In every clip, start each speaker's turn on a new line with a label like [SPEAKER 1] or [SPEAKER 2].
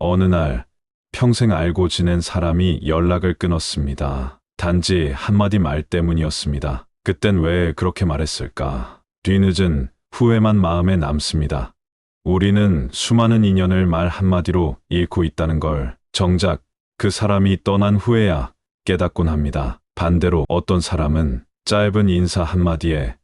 [SPEAKER 1] 어느 날 평생 알고 지낸 사람이 연락을 끊었습니다. 단지 한마디 말 때문이었습니다. 그땐 왜 그렇게 말했을까? 뒤늦은 후회만 마음에 남습니다. 우리는 수많은 인연을 말 한마디로 잃고 있다는 걸 정작 그 사람이 떠난 후에야 깨닫곤 합니다. 반대로 어떤 사람은 짧은 인사 한마디에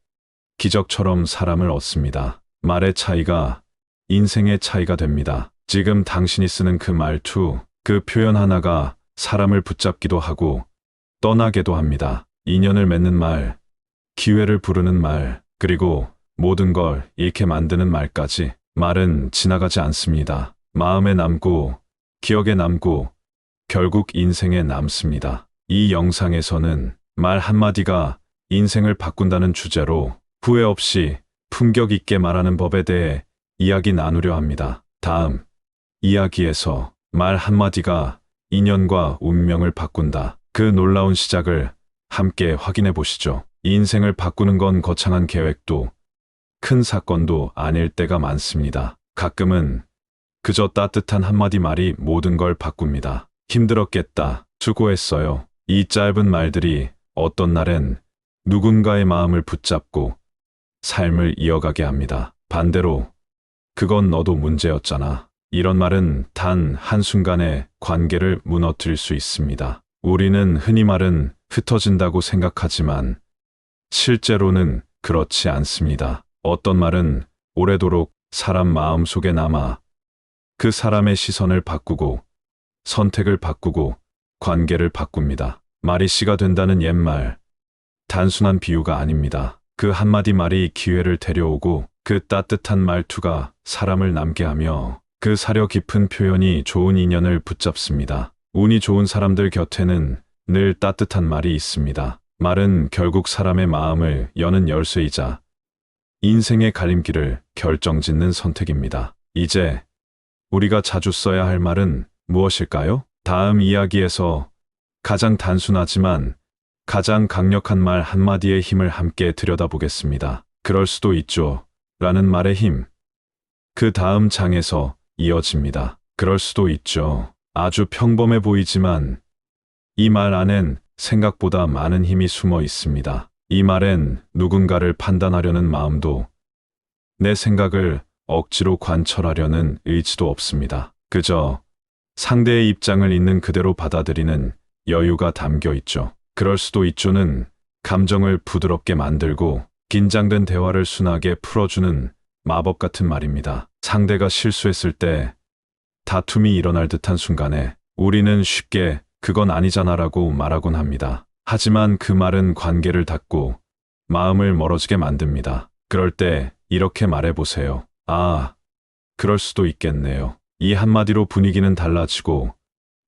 [SPEAKER 1] 기적처럼 사람을 얻습니다. 말의 차이가 인생의 차이가 됩니다. 지금 당신이 쓰는 그 말투, 그 표현 하나가 사람을 붙잡기도 하고 떠나게도 합니다. 인연을 맺는 말, 기회를 부르는 말, 그리고 모든 걸 잃게 만드는 말까지. 말은 지나가지 않습니다. 마음에 남고, 기억에 남고, 결국 인생에 남습니다. 이 영상에서는 말 한마디가 인생을 바꾼다는 주제로 후회 없이 품격 있게 말하는 법에 대해 이야기 나누려 합니다. 다음 이야기에서 말 한마디가 인연과 운명을 바꾼다. 그 놀라운 시작을 함께 확인해 보시죠. 인생을 바꾸는 건 거창한 계획도 큰 사건도 아닐 때가 많습니다. 가끔은 그저 따뜻한 한마디 말이 모든 걸 바꿉니다. 힘들었겠다. 수고했어요. 이 짧은 말들이 어떤 날엔 누군가의 마음을 붙잡고 삶을 이어가게 합니다. 반대로 그건 너도 문제였잖아. 이런 말은 단 한순간에 관계를 무너뜨릴 수 있습니다. 우리는 흔히 말은 흩어진다고 생각하지만 실제로는 그렇지 않습니다. 어떤 말은 오래도록 사람 마음속에 남아 그 사람의 시선을 바꾸고 선택을 바꾸고 관계를 바꿉니다. 말이 씨가 된다는 옛말, 단순한 비유가 아닙니다. 그 한마디 말이 기회를 데려오고 그 따뜻한 말투가 사람을 남게 하며 그 사려 깊은 표현이 좋은 인연을 붙잡습니다. 운이 좋은 사람들 곁에는 늘 따뜻한 말이 있습니다. 말은 결국 사람의 마음을 여는 열쇠이자 인생의 갈림길을 결정짓는 선택입니다. 이제 우리가 자주 써야 할 말은 무엇일까요? 다음 이야기에서 가장 단순하지만 가장 강력한 말 한마디의 힘을 함께 들여다보겠습니다. 그럴 수도 있죠. 라는 말의 힘. 그 다음 장에서 이어집니다. 그럴 수도 있죠. 아주 평범해 보이지만 이 말 안엔 생각보다 많은 힘이 숨어 있습니다. 이 말엔 누군가를 판단하려는 마음도 내 생각을 억지로 관철하려는 의지도 없습니다. 그저 상대의 입장을 있는 그대로 받아들이는 여유가 담겨 있죠. 그럴 수도 있죠는 감정을 부드럽게 만들고 긴장된 대화를 순하게 풀어주는 마법 같은 말입니다. 상대가 실수했을 때 다툼이 일어날 듯한 순간에 우리는 쉽게 그건 아니잖아라고 말하곤 합니다. 하지만 그 말은 관계를 닫고 마음을 멀어지게 만듭니다. 그럴 때 이렇게 말해보세요. 아, 그럴 수도 있겠네요. 이 한마디로 분위기는 달라지고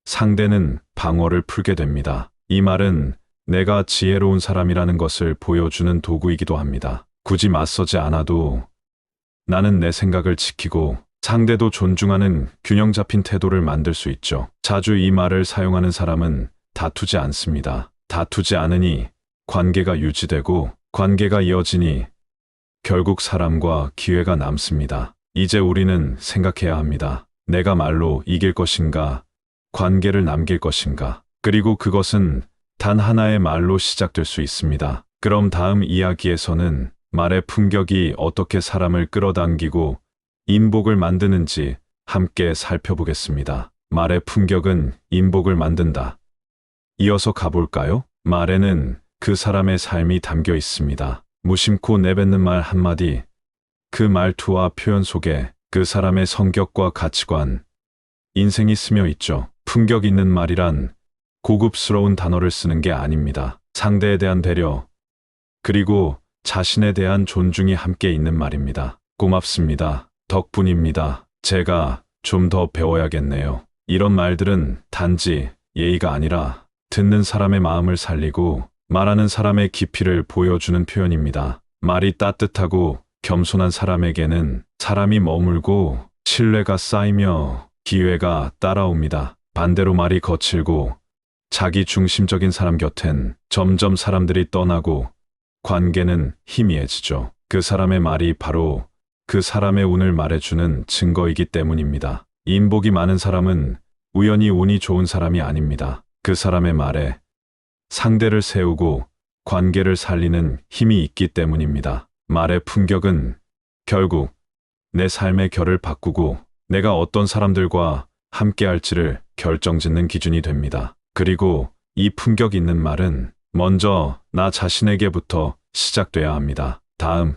[SPEAKER 1] 상대는 방어를 풀게 됩니다. 이 말은 내가 지혜로운 사람이라는 것을 보여주는 도구이기도 합니다. 굳이 맞서지 않아도 나는 내 생각을 지키고 상대도 존중하는 균형 잡힌 태도를 만들 수 있죠. 자주 이 말을 사용하는 사람은 다투지 않습니다. 다투지 않으니 관계가 유지되고 관계가 이어지니 결국 사람과 기회가 남습니다. 이제 우리는 생각해야 합니다. 내가 말로 이길 것인가, 관계를 남길 것인가. 그리고 그것은 단 하나의 말로 시작될 수 있습니다. 그럼 다음 이야기에서는 말의 품격이 어떻게 사람을 끌어당기고 인복을 만드는지 함께 살펴보겠습니다. 말의 품격은 인복을 만든다. 이어서 가볼까요? 말에는 그 사람의 삶이 담겨 있습니다. 무심코 내뱉는 말 한마디, 그 말투와 표현 속에 그 사람의 성격과 가치관, 인생이 스며 있죠. 품격 있는 말이란 고급스러운 단어를 쓰는 게 아닙니다. 상대에 대한 배려, 그리고 자신에 대한 존중이 함께 있는 말입니다. 고맙습니다. 덕분입니다. 제가 좀 더 배워야겠네요. 이런 말들은 단지 예의가 아니라 듣는 사람의 마음을 살리고 말하는 사람의 깊이를 보여주는 표현입니다. 말이 따뜻하고 겸손한 사람에게는 사람이 머물고 신뢰가 쌓이며 기회가 따라옵니다. 반대로 말이 거칠고 자기 중심적인 사람 곁엔 점점 사람들이 떠나고 관계는 희미해지죠. 그 사람의 말이 바로 그 사람의 운을 말해주는 증거이기 때문입니다. 인복이 많은 사람은 우연히 운이 좋은 사람이 아닙니다. 그 사람의 말에 상대를 세우고 관계를 살리는 힘이 있기 때문입니다. 말의 품격은 결국 내 삶의 결을 바꾸고 내가 어떤 사람들과 함께 할지를 결정짓는 기준이 됩니다. 그리고 이 품격 있는 말은 먼저 나 자신에게부터 시작돼야 합니다. 다음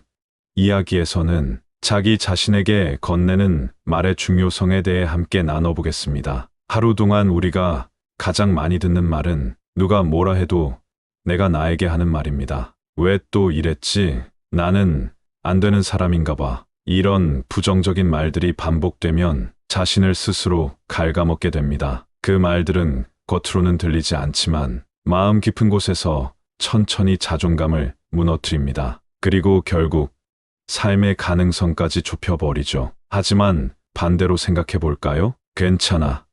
[SPEAKER 1] 이야기에서는 자기 자신에게 건네는 말의 중요성에 대해 함께 나눠보겠습니다. 하루 동안 우리가 가장 많이 듣는 말은 누가 뭐라 해도 내가 나에게 하는 말입니다. 왜 또 이랬지? 나는 안 되는 사람인가 봐. 이런 부정적인 말들이 반복되면 자신을 스스로 갉아먹게 됩니다. 그 말들은 겉으로는 들리지 않지만 마음 깊은 곳에서 천천히 자존감을 무너뜨립니다. 그리고 결국 삶의 가능성까지 좁혀버리죠. 하지만 반대로 생각해 볼까요? 괜찮아.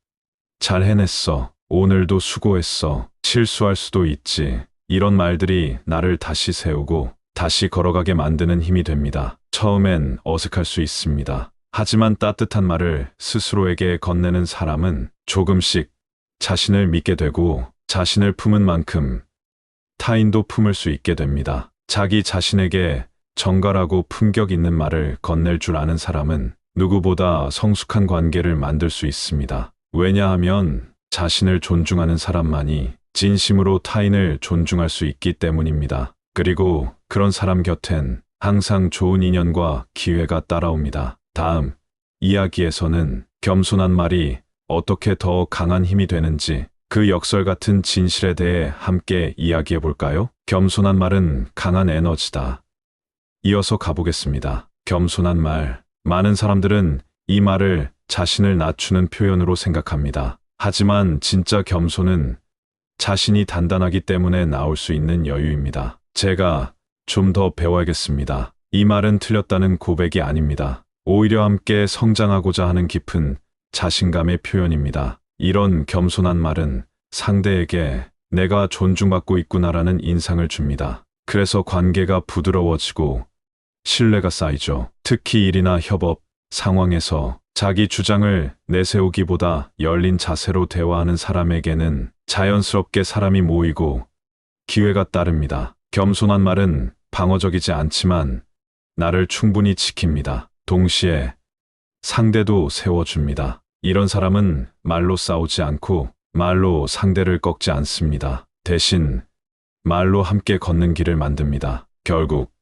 [SPEAKER 1] 잘 해냈어. 오늘도 수고했어. 실수할 수도 있지. 이런 말들이 나를 다시 세우고 다시 걸어가게 만드는 힘이 됩니다. 처음엔 어색할 수 있습니다. 하지만 따뜻한 말을 스스로에게 건네는 사람은 조금씩 자신을 믿게 되고 자신을 품은 만큼 타인도 품을 수 있게 됩니다. 자기 자신에게 정갈하고 품격 있는 말을 건넬 줄 아는 사람은 누구보다 성숙한 관계를 만들 수 있습니다. 왜냐하면 자신을 존중하는 사람만이 진심으로 타인을 존중할 수 있기 때문입니다. 그리고 그런 사람 곁엔 항상 좋은 인연과 기회가 따라옵니다. 다음 이야기에서는 겸손한 말이 어떻게 더 강한 힘이 되는지 그 역설 같은 진실에 대해 함께 이야기해 볼까요? 겸손한 말은 강한 에너지다. 이어서 가보겠습니다. 겸손한 말. 많은 사람들은 이 말을 자신을 낮추는 표현으로 생각합니다. 하지만 진짜 겸손은 자신이 단단하기 때문에 나올 수 있는 여유입니다. 제가 좀 더 배워야겠습니다. 이 말은 틀렸다는 고백이 아닙니다. 오히려 함께 성장하고자 하는 깊은 자신감의 표현입니다. 이런 겸손한 말은 상대에게 내가 존중받고 있구나라는 인상을 줍니다. 그래서 관계가 부드러워지고 신뢰가 쌓이죠. 특히 일이나 협업 상황에서 자기 주장을 내세우기보다 열린 자세로 대화하는 사람에게는 자연스럽게 사람이 모이고 기회가 따릅니다. 겸손한 말은 방어적이지 않지만 나를 충분히 지킵니다. 동시에 상대도 세워줍니다. 이런 사람은 말로 싸우지 않고 말로 상대를 꺾지 않습니다. 대신 말로 함께 걷는 길을 만듭니다. 결국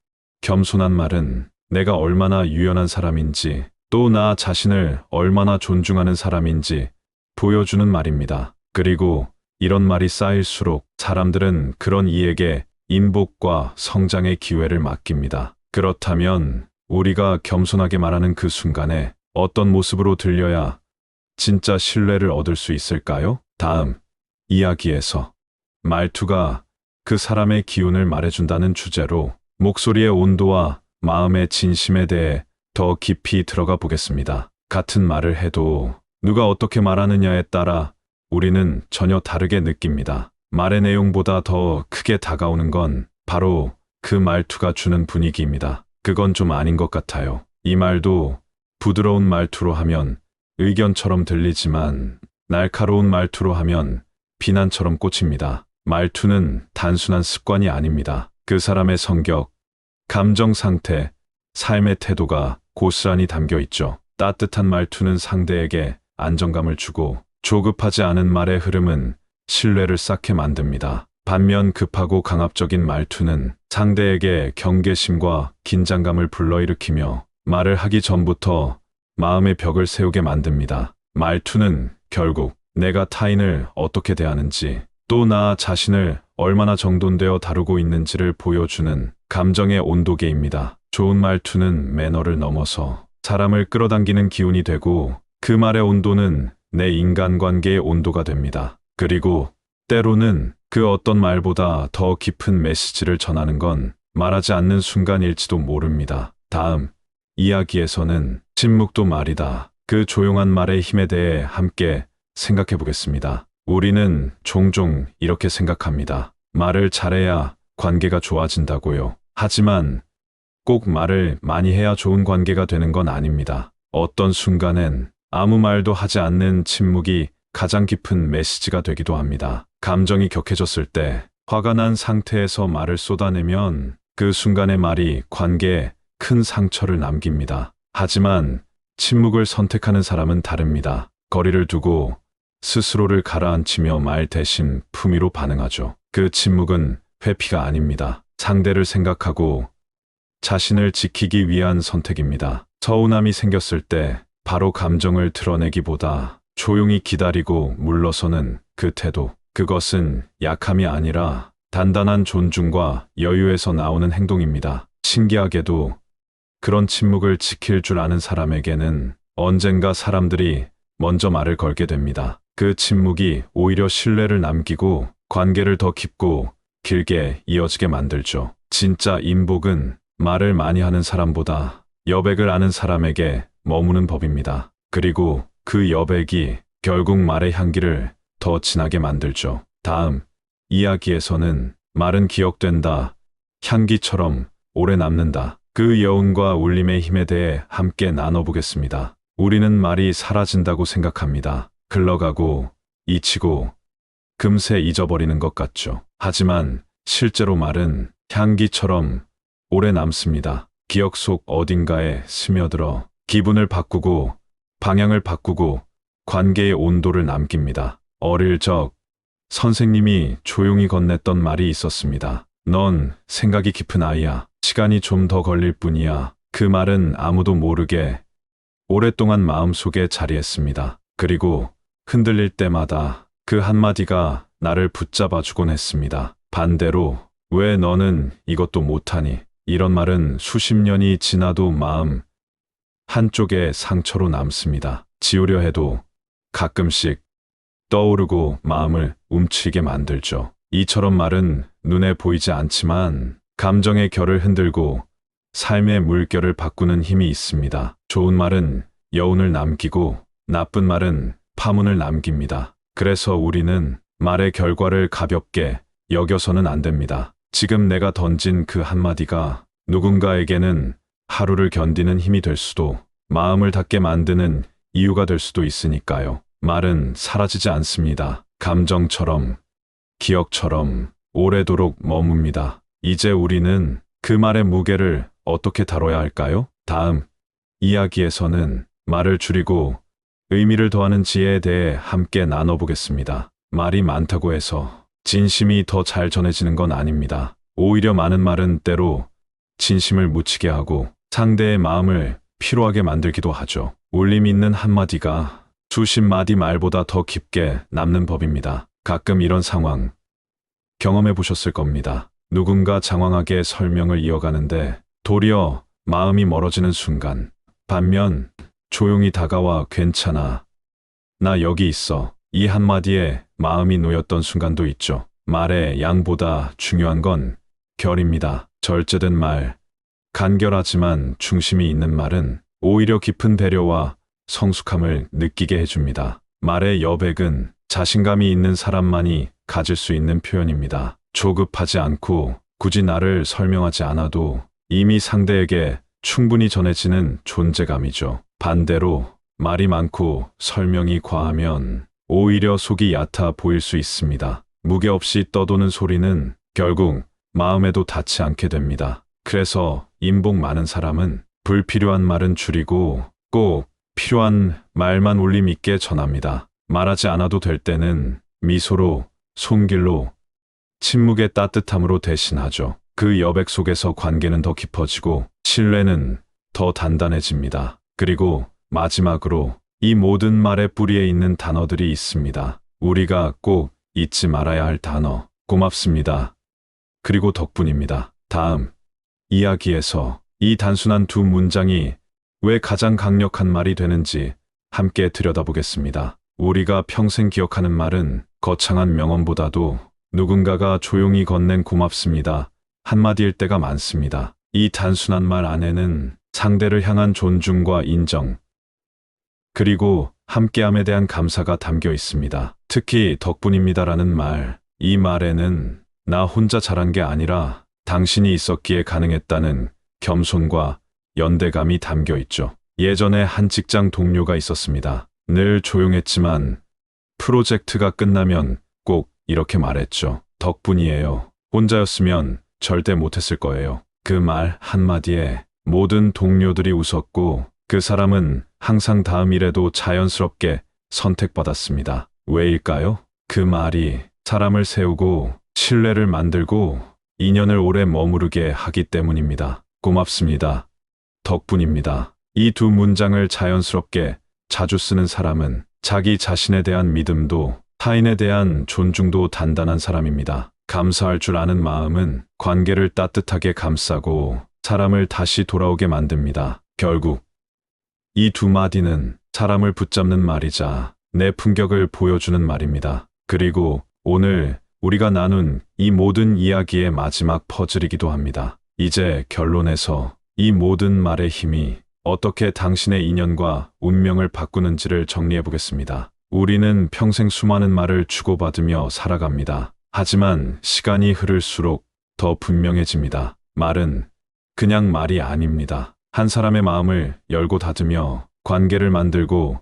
[SPEAKER 1] 겸손한 말은 내가 얼마나 유연한 사람인지 또 나 자신을 얼마나 존중하는 사람인지 보여주는 말입니다. 그리고 이런 말이 쌓일수록 사람들은 그런 이에게 인복과 성장의 기회를 맡깁니다. 그렇다면 우리가 겸손하게 말하는 그 순간에 어떤 모습으로 들려야 진짜 신뢰를 얻을 수 있을까요? 다음 이야기에서 말투가 그 사람의 기운을 말해준다는 주제로 목소리의 온도와 마음의 진심에 대해 더 깊이 들어가 보겠습니다. 같은 말을 해도 누가 어떻게 말하느냐에 따라 우리는 전혀 다르게 느낍니다. 말의 내용보다 더 크게 다가오는 건 바로 그 말투가 주는 분위기입니다. 그건 좀 아닌 것 같아요. 이 말도 부드러운 말투로 하면 의견처럼 들리지만 날카로운 말투로 하면 비난처럼 꽂힙니다. 말투는 단순한 습관이 아닙니다. 그 사람의 성격, 감정 상태, 삶의 태도가 고스란히 담겨 있죠. 따뜻한 말투는 상대에게 안정감을 주고 조급하지 않은 말의 흐름은 신뢰를 쌓게 만듭니다. 반면 급하고 강압적인 말투는 상대에게 경계심과 긴장감을 불러일으키며 말을 하기 전부터 마음의 벽을 세우게 만듭니다. 말투는 결국 내가 타인을 어떻게 대하는지 또 나 자신을 얼마나 정돈되어 다루고 있는지를 보여주는 감정의 온도계입니다. 좋은 말투는 매너를 넘어서 사람을 끌어당기는 기운이 되고 그 말의 온도는 내 인간관계의 온도가 됩니다. 그리고 때로는 그 어떤 말보다 더 깊은 메시지를 전하는 건 말하지 않는 순간일지도 모릅니다. 다음 이야기에서는 침묵도 말이다. 그 조용한 말의 힘에 대해 함께 생각해 보겠습니다. 우리는 종종 이렇게 생각합니다. 말을 잘해야 관계가 좋아진다고요. 하지만 꼭 말을 많이 해야 좋은 관계가 되는 건 아닙니다. 어떤 순간엔 아무 말도 하지 않는 침묵이 가장 깊은 메시지가 되기도 합니다. 감정이 격해졌을 때 화가 난 상태에서 말을 쏟아내면 그 순간의 말이 관계에 큰 상처를 남깁니다. 하지만 침묵을 선택하는 사람은 다릅니다. 거리를 두고 스스로를 가라앉히며 말 대신 품위로 반응하죠. 그 침묵은 회피가 아닙니다. 상대를 생각하고 자신을 지키기 위한 선택입니다. 서운함이 생겼을 때 바로 감정을 드러내기보다 조용히 기다리고 물러서는 그 태도, 그것은 약함이 아니라 단단한 존중과 여유에서 나오는 행동입니다. 신기하게도 그런 침묵을 지킬 줄 아는 사람에게는 언젠가 사람들이 먼저 말을 걸게 됩니다. 그 침묵이 오히려 신뢰를 남기고 관계를 더 깊고 길게 이어지게 만들죠. 진짜 인복은 말을 많이 하는 사람보다 여백을 아는 사람에게 머무는 법입니다. 그리고 그 여백이 결국 말의 향기를 더 진하게 만들죠. 다음 이야기에서는 말은 기억된다, 향기처럼 오래 남는다. 그 여운과 울림의 힘에 대해 함께 나눠보겠습니다. 우리는 말이 사라진다고 생각합니다. 흘러가고 잊히고 금세 잊어버리는 것 같죠. 하지만 실제로 말은 향기처럼 오래 남습니다. 기억 속 어딘가에 스며들어 기분을 바꾸고 방향을 바꾸고 관계의 온도를 남깁니다. 어릴 적 선생님이 조용히 건넸던 말이 있었습니다. 넌 생각이 깊은 아이야. 시간이 좀 더 걸릴 뿐이야. 그 말은 아무도 모르게 오랫동안 마음속에 자리했습니다. 그리고 흔들릴 때마다 그 한마디가 나를 붙잡아 주곤 했습니다. 반대로 왜 너는 이것도 못하니? 이런 말은 수십 년이 지나도 마음 한쪽에 상처로 남습니다. 지우려 해도 가끔씩 떠오르고 마음을 움츠리게 만들죠. 이처럼 말은 눈에 보이지 않지만 감정의 결을 흔들고 삶의 물결을 바꾸는 힘이 있습니다. 좋은 말은 여운을 남기고 나쁜 말은 파문을 남깁니다. 그래서 우리는 말의 결과를 가볍게 여겨서는 안 됩니다. 지금 내가 던진 그 한마디가 누군가에게는 하루를 견디는 힘이 될 수도, 마음을 닫게 만드는 이유가 될 수도 있으니까요. 말은 사라지지 않습니다. 감정처럼, 기억처럼 오래도록 머뭅니다. 이제 우리는 그 말의 무게를 어떻게 다뤄야 할까요? 다음 이야기에서는 말을 줄이고 의미를 더하는 지혜에 대해 함께 나눠보겠습니다. 말이 많다고 해서 진심이 더 잘 전해지는 건 아닙니다. 오히려 많은 말은 때로 진심을 묻히게 하고 상대의 마음을 피로하게 만들기도 하죠. 울림 있는 한마디가 수십 마디 말보다 더 깊게 남는 법입니다. 가끔 이런 상황 경험해 보셨을 겁니다. 누군가 장황하게 설명을 이어가는데 도리어 마음이 멀어지는 순간, 반면 조용히 다가와 괜찮아, 나 여기 있어, 이 한마디에 마음이 놓였던 순간도 있죠. 말의 양보다 중요한 건 결입니다. 절제된 말, 간결하지만 중심이 있는 말은 오히려 깊은 배려와 성숙함을 느끼게 해줍니다. 말의 여백은 자신감이 있는 사람만이 가질 수 있는 표현입니다. 조급하지 않고 굳이 나를 설명하지 않아도 이미 상대에게 충분히 전해지는 존재감이죠. 반대로 말이 많고 설명이 과하면 오히려 속이 얕아 보일 수 있습니다. 무게 없이 떠도는 소리는 결국 마음에도 닿지 않게 됩니다. 그래서 인복 많은 사람은 불필요한 말은 줄이고 꼭 필요한 말만 울림 있게 전합니다. 말하지 않아도 될 때는 미소로, 손길로, 침묵의 따뜻함으로 대신하죠. 그 여백 속에서 관계는 더 깊어지고 신뢰는 더 단단해집니다. 그리고 마지막으로 이 모든 말의 뿌리에 있는 단어들이 있습니다. 우리가 꼭 잊지 말아야 할 단어. 고맙습니다. 그리고 덕분입니다. 다음 이야기에서 이 단순한 두 문장이 왜 가장 강력한 말이 되는지 함께 들여다보겠습니다. 우리가 평생 기억하는 말은 거창한 명언보다도 누군가가 조용히 건넨 고맙습니다 한마디일 때가 많습니다. 이 단순한 말 안에는 상대를 향한 존중과 인정, 그리고 함께함에 대한 감사가 담겨 있습니다. 특히 덕분입니다라는 말, 이 말에는 나 혼자 잘한 게 아니라 당신이 있었기에 가능했다는 겸손과 연대감이 담겨 있죠. 예전에 한 직장 동료가 있었습니다. 늘 조용했지만 프로젝트가 끝나면 꼭 이렇게 말했죠. 덕분이에요. 혼자였으면 절대 못했을 거예요. 그 말 한마디에 모든 동료들이 웃었고 그 사람은 항상 다음 일에도 자연스럽게 선택받았습니다. 왜일까요? 그 말이 사람을 세우고 신뢰를 만들고 인연을 오래 머무르게 하기 때문입니다. 고맙습니다. 덕분입니다. 이 두 문장을 자연스럽게 자주 쓰는 사람은 자기 자신에 대한 믿음도 타인에 대한 존중도 단단한 사람입니다. 감사할 줄 아는 마음은 관계를 따뜻하게 감싸고 사람을 다시 돌아오게 만듭니다. 결국 이 두 마디는 사람을 붙잡는 말이자 내 품격을 보여주는 말입니다. 그리고 오늘 우리가 나눈 이 모든 이야기의 마지막 퍼즐이기도 합니다. 이제 결론에서 이 모든 말의 힘이 어떻게 당신의 인연과 운명을 바꾸는지를 정리해 보겠습니다. 우리는 평생 수많은 말을 주고받으며 살아갑니다. 하지만 시간이 흐를수록 더 분명해집니다. 말은 그냥 말이 아닙니다. 한 사람의 마음을 열고 닫으며 관계를 만들고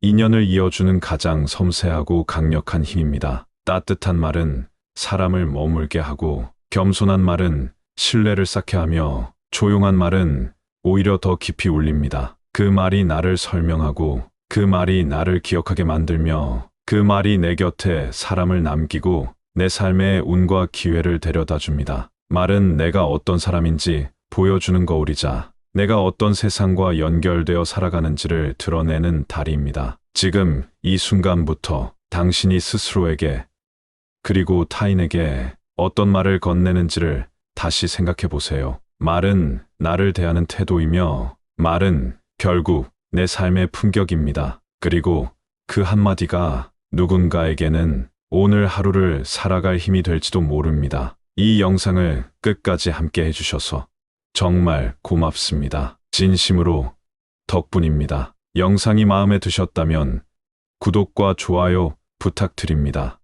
[SPEAKER 1] 인연을 이어주는 가장 섬세하고 강력한 힘입니다. 따뜻한 말은 사람을 머물게 하고 겸손한 말은 신뢰를 쌓게 하며 조용한 말은 오히려 더 깊이 울립니다. 그 말이 나를 설명하고 그 말이 나를 기억하게 만들며 그 말이 내 곁에 사람을 남기고 내 삶에 운과 기회를 데려다 줍니다. 말은 내가 어떤 사람인지 보여주는 거울이자 내가 어떤 세상과 연결되어 살아가는지를 드러내는 다리입니다. 지금 이 순간부터 당신이 스스로에게 그리고 타인에게 어떤 말을 건네는지를 다시 생각해 보세요. 말은 나를 대하는 태도이며 말은 결국 내 삶의 품격입니다. 그리고 그 한마디가 누군가에게는 오늘 하루를 살아갈 힘이 될지도 모릅니다. 이 영상을 끝까지 함께 해주셔서 정말 고맙습니다. 진심으로 덕분입니다. 영상이 마음에 드셨다면 구독과 좋아요 부탁드립니다.